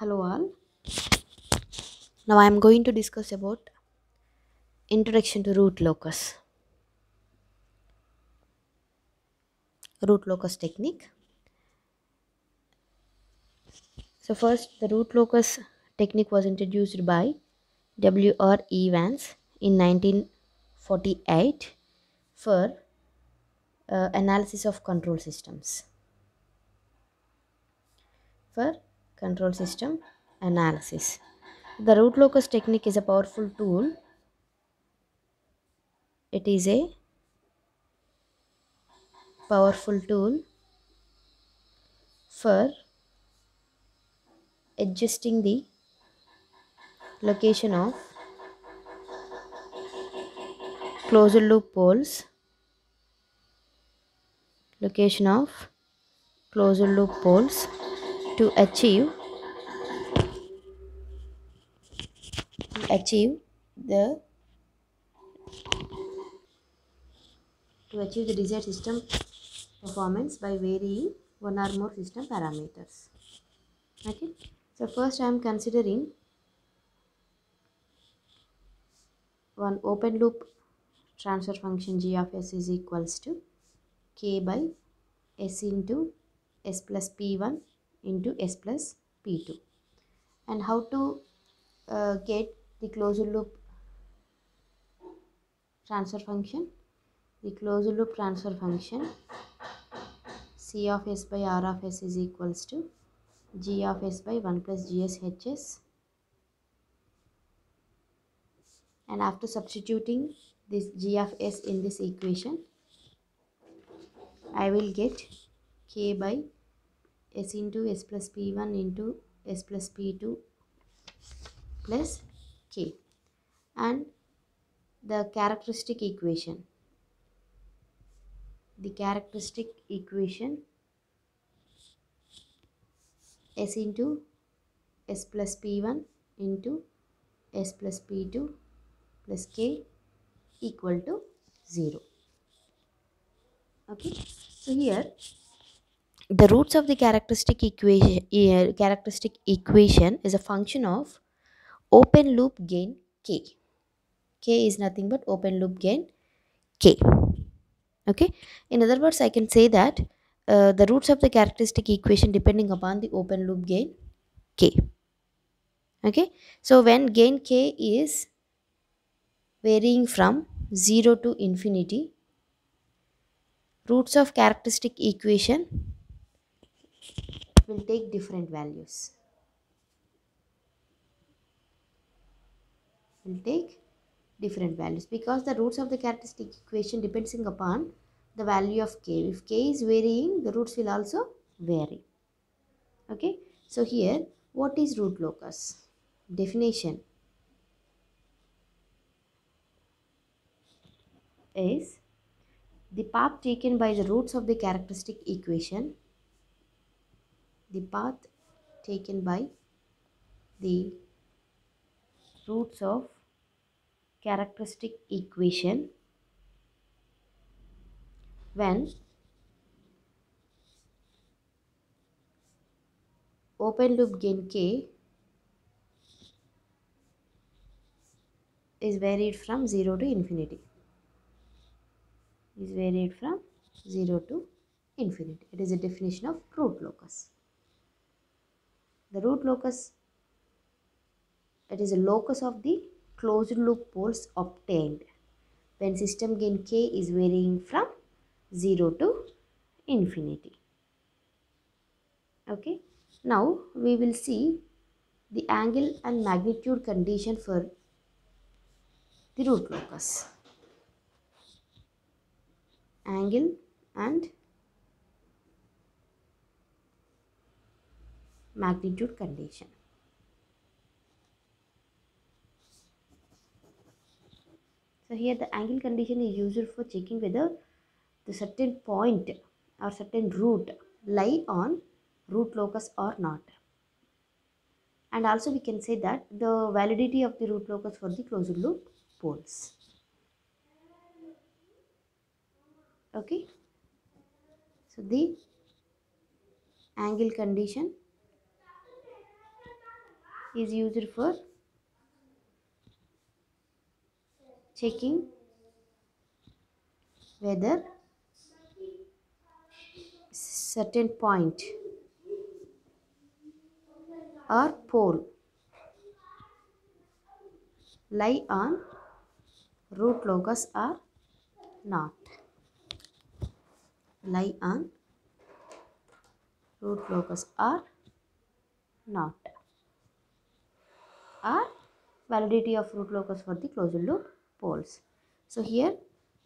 Hello all. Now I am going to discuss about introduction to root locus technique. So first the root locus technique was introduced by W.R. Evans in 1948 for analysis of control systems. For control system analysis. The root locus technique is a powerful tool. It is a powerful tool for adjusting the location of closed loop poles, location of closed loop poles to achieve the desired system performance by varying one or more system parameters. Okay, so first I am considering one open loop transfer function g of s is equals to k by s into s plus p1 into s plus p2. And how to get the closed loop transfer function? The closed loop transfer function c of s by r of s is equals to g of s by 1 plus gs hs. And after substituting this g of s in this equation, I will get k by s into s plus p1 into s plus p2 plus k. And the characteristic equation s into s plus p1 into s plus p2 plus k equal to 0. Okay, so here the roots of the characteristic equation is a function of open loop gain k. K is nothing but open loop gain k. Okay, in other words I can say that the roots of the characteristic equation depending upon the open loop gain k. Okay, so when gain k is varying from 0 to infinity, roots of characteristic equation will take different values. Because the roots of the characteristic equation depending upon the value of k. If k is varying, the roots will also vary. Okay, so here what is root locus? Definition is the path taken by the roots of the characteristic equation. The path taken by the roots of characteristic equation when open loop gain k is varied from 0 to infinity. It is a definition of root locus. The root locus, it is a locus of the closed loop poles obtained when system gain k is varying from 0 to infinity. Okay, now we will see the angle and magnitude condition for the root locus. Angle and magnitude condition. So here the angle condition is used for checking whether the certain point or certain root lie on root locus or not. And also we can say that the validity of the root locus for the closed loop poles. Okay, so the angle condition is used for checking whether certain point or pole lie on root locus or not. Lie on root locus or not. Or validity of root locus for the closed loop poles. So here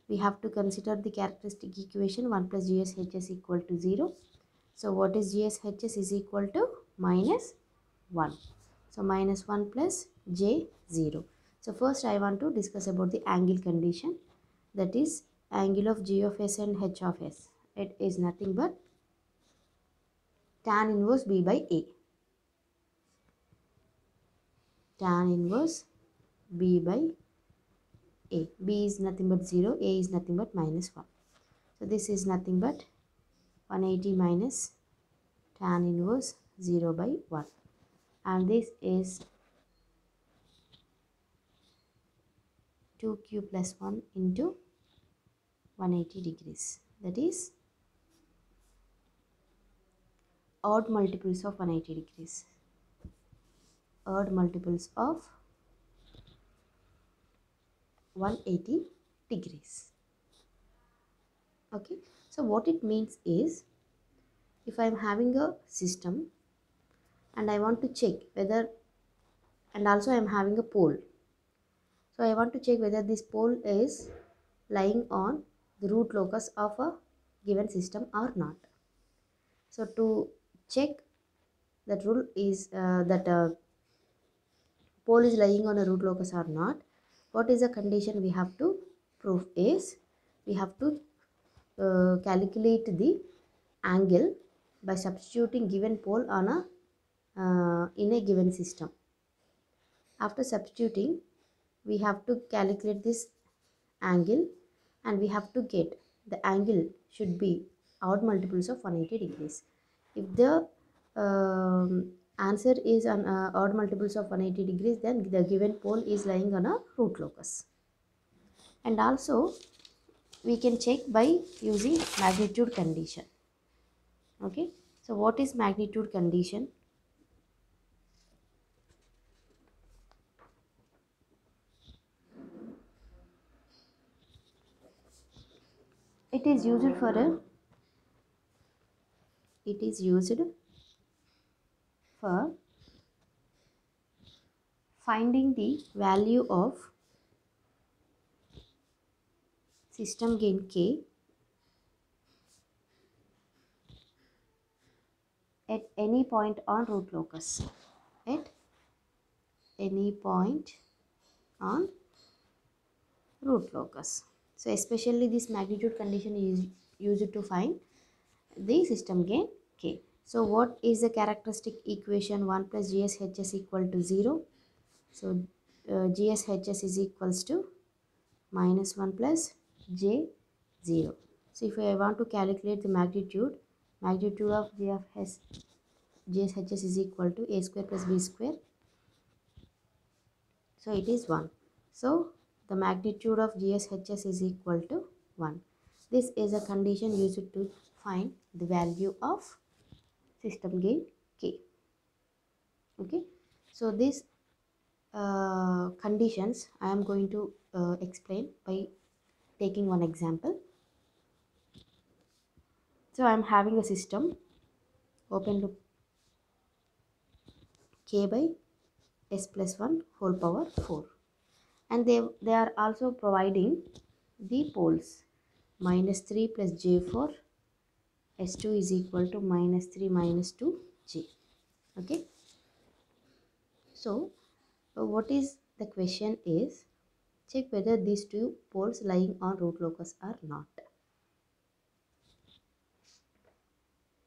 we have to consider the characteristic equation 1 plus GSHS equal to 0. So what is GSHS is equal to minus 1. So minus 1 plus J 0. So first I want to discuss about the angle condition, that is angle of G of S and H of S. It is nothing but tan inverse B by A. Tan inverse B by A. B is nothing but 0, A is nothing but minus 1. So this is nothing but 180 minus tan inverse 0 by 1. And this is 2q plus 1 into 180 degrees. That is odd multiples of 180 degrees. Odd multiples of 180 degrees. Okay. So what it means is, if I am having a system and I want to check whether, and also I am having a pole. So I want to check whether this pole is lying on the root locus of a given system or not. So to check that rule is that pole is lying on a root locus or not, what is the condition we have to prove is, we have to calculate the angle by substituting given pole on a in a given system. After substituting, we have to calculate this angle and we have to get the angle should be odd multiples of 180 degrees. If the answer is on odd multiples of 180 degrees, then the given pole is lying on a root locus. And also we can check by using magnitude condition. Okay, so what is magnitude condition? It is used for a it is used for finding the value of system gain K at any point on root locus. At any point on root locus. So especially this magnitude condition is used to find the system gain K. So what is the characteristic equation 1 plus GSHS equal to 0? So GSHS is equals to minus 1 plus J 0. So if I want to calculate the magnitude of GSHS is equal to A square plus B square. So it is 1. So the magnitude of GSHS is equal to 1. This is a condition used to find the value of system gain K. Okay. So these conditions I am going to explain by taking one example. So I am having a system open loop K by S plus 1 whole power 4. And they are also providing the poles minus 3 plus J4 S2 is equal to minus 3 minus 2J. Okay. So what is the question is, check whether these two poles lying on root locus are not.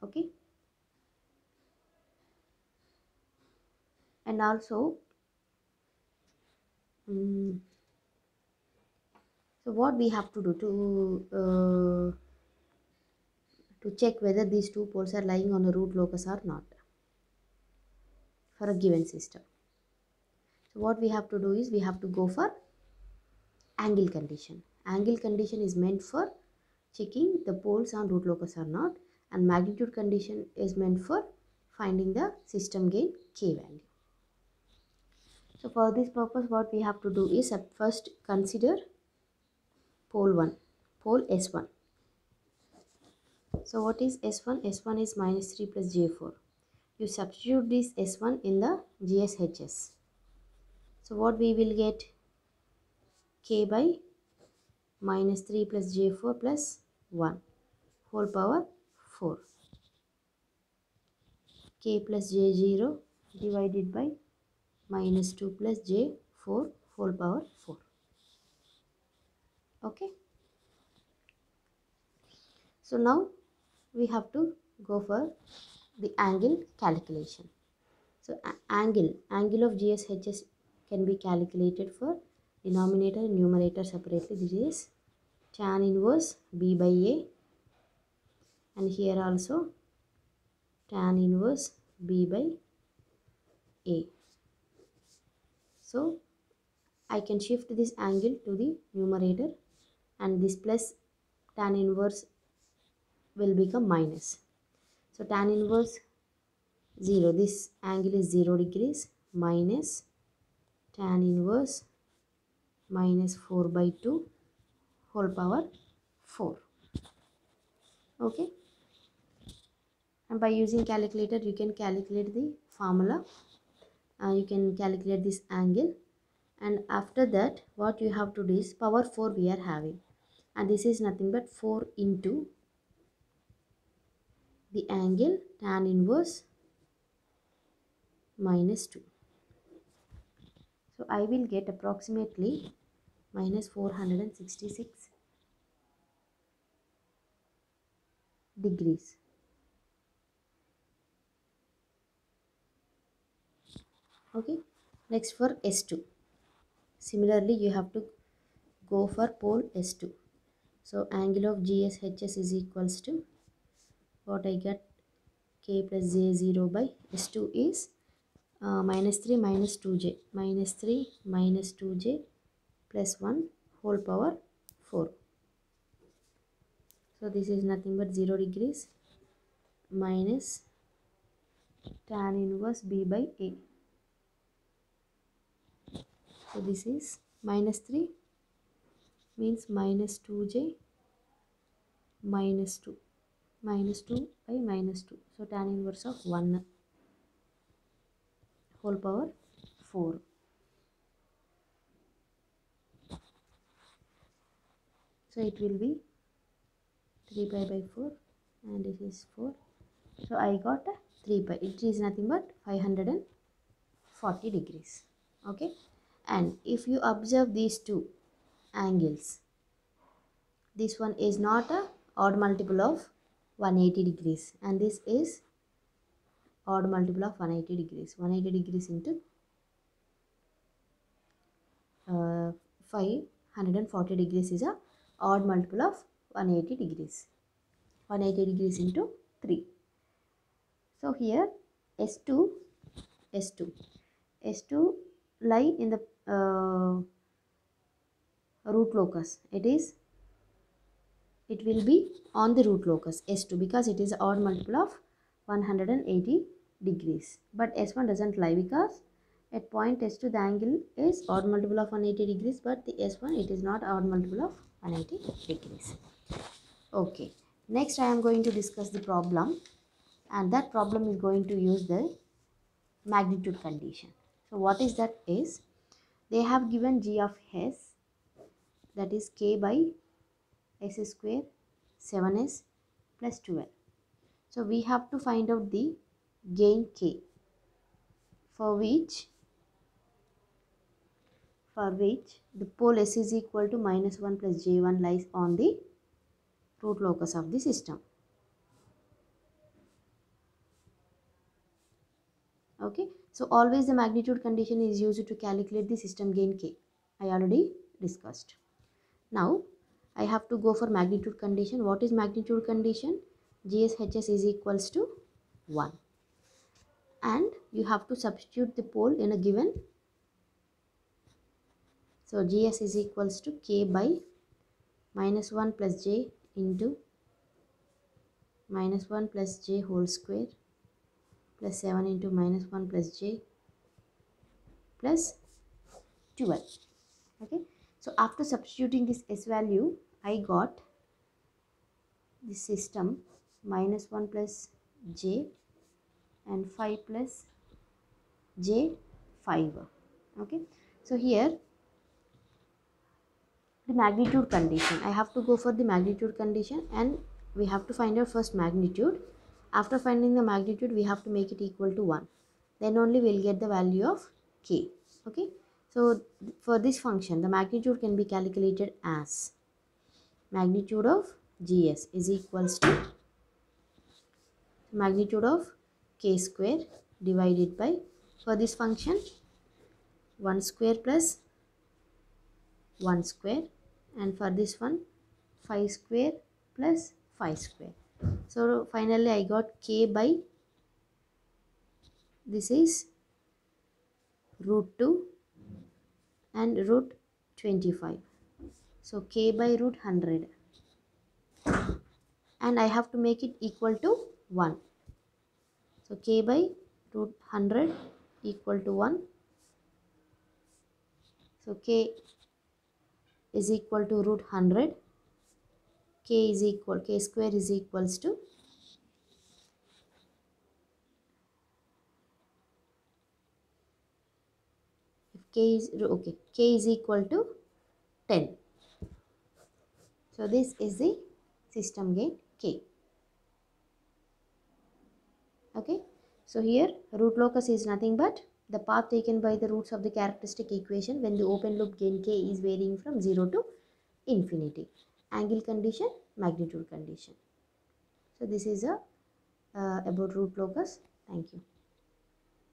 Okay. And also so what we have to do to check whether these two poles are lying on a root locus or not for a given system. So what we have to do is we have to go for angle condition. Angle condition is meant for checking the poles on root locus or not, and magnitude condition is meant for finding the system gain K value. So for this purpose what we have to do is first consider pole 1, pole S1. So what is S1? S1 is minus 3 plus J4. You substitute this S1 in the GSHS. So what we will get? K by minus 3 plus J4 plus 1 whole power 4. K plus J0 divided by minus 2 plus J4 whole power 4. Okay. So now we have to go for the angle calculation. So angle of GSHS can be calculated for denominator and numerator separately. This is tan inverse B by A, and here also tan inverse B by A. So I can shift this angle to the numerator, and this plus tan inverse will become minus. So tan inverse 0, this angle is 0 degrees, minus tan inverse minus 4 by 2 whole power 4. Okay, and by using calculator you can calculate the formula. You can calculate this angle, and after that what you have to do is power 4 we are having, and this is nothing but 4 into the angle tan inverse minus 2. So I will get approximately minus 466 degrees. Okay, next for S2. Similarly you have to go for pole S2. So angle of GSHS is equals to what I get, K plus J0 by S2 is minus 3 minus 2J, minus 3 minus 2J plus 1 whole power 4. So this is nothing but 0 degrees minus tan inverse B by A. So this is minus 3 means minus 2J minus 2, minus 2 by minus 2. So tan inverse of 1 whole power 4. So it will be 3 pi by 4, and this is 4. So I got a 3 pi. It is nothing but 540 degrees. Okay, and if you observe these two angles, this one is not a odd multiple of 180 degrees, and this is odd multiple of 180 degrees. 180 degrees into 540 degrees is a odd multiple of 180 degrees. 180 degrees into 3. So here S2 S2 S2 lie in the root locus. It will be on the root locus S2 because it is odd multiple of 180 degrees. But S1 doesn't lie because at point S2 the angle is odd multiple of 180 degrees, but the S1 it is not odd multiple of 180 degrees. Okay, next I am going to discuss the problem, and that problem is going to use the magnitude condition. So what is that is, they have given G of S, that is K by S square 7S plus 12. So we have to find out the gain K, for which the pole S is equal to minus 1 plus J1 lies on the root locus of the system. Okay, so always the magnitude condition is used to calculate the system gain K. I already discussed. Now I have to go for magnitude condition. What is magnitude condition? GSHS is equals to 1, and you have to substitute the pole in a given So gs is equals to k by minus 1 plus j into minus 1 plus j whole square plus 7 into minus 1 plus j plus 12. Okay, so after substituting this s value, I got this system minus 1 plus j and 5 plus j 5. Okay, so here the magnitude condition, I have to go for the magnitude condition, and we have to find out first magnitude. After finding the magnitude, we have to make it equal to 1, then only we'll get the value of k. Okay, so for this function the magnitude can be calculated as magnitude of gs is equals to magnitude of k square divided by, for this function, 1 square plus 1 square, and for this one 5 square plus 5 square. So finally I got k by, this is root 2 and root 25. So k by root 100, and I have to make it equal to 1. So k by root 100 equal to 1. So k is equal to root 100. K is equal, k square is equals to, if k is okay, k is equal to 10. So this is the system gain k. Okay, so here root locus is nothing but the path taken by the roots of the characteristic equation when the open loop gain k is varying from 0 to infinity. Angle condition, magnitude condition. So this is a about root locus. Thank you.